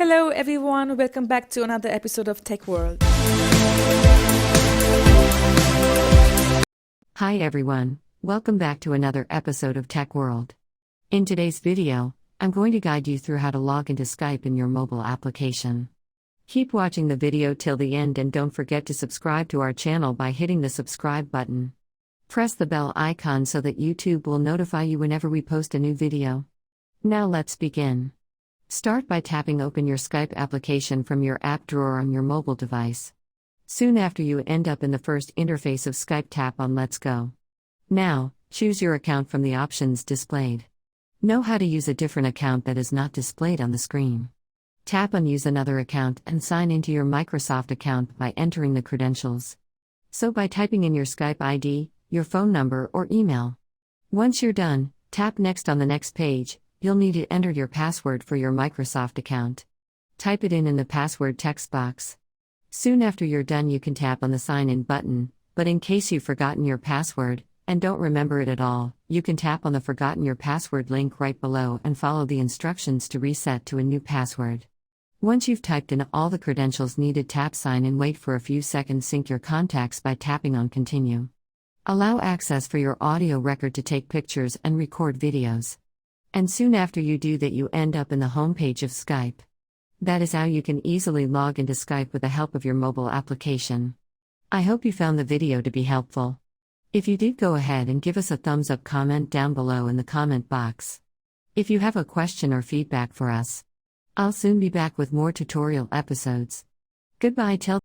Hello everyone, welcome back to another episode of Tech World. Hi everyone, welcome back to another episode of Tech World. In today's video, I'm going to guide you through how to log into Skype in your mobile application. Keep watching the video till the end and don't forget to subscribe to our channel by hitting the subscribe button. Press the bell icon so that YouTube will notify you whenever we post a new video. Now let's begin. Start by tapping open your Skype application from your app drawer on your mobile device. Soon after you end up in the first interface of Skype, tap on Let's Go. Now, choose your account from the options displayed. Know how to use a different account that is not displayed on the screen. Tap on Use Another Account and sign into your Microsoft account by entering the credentials. So by typing in your Skype ID, your phone number or email. Once you're done, tap Next on the next page. You'll need to enter your password for your Microsoft account. Type it in the password text box. Soon after you're done, you can tap on the Sign In button, but in case you've forgotten your password, and don't remember it at all, you can tap on the Forgotten Your Password link right below and follow the instructions to reset to a new password. Once you've typed in all the credentials needed, tap Sign In, wait for a few seconds, sync your contacts by tapping on Continue. Allow access for your audio record to take pictures and record videos. And soon after you do that, you end up in the homepage of Skype. That is how you can easily log into Skype with the help of your mobile application. I hope you found the video to be helpful. If you did, go ahead and give us a thumbs up, comment down below in the comment box. If you have a question or feedback for us, I'll soon be back with more tutorial episodes. Goodbye till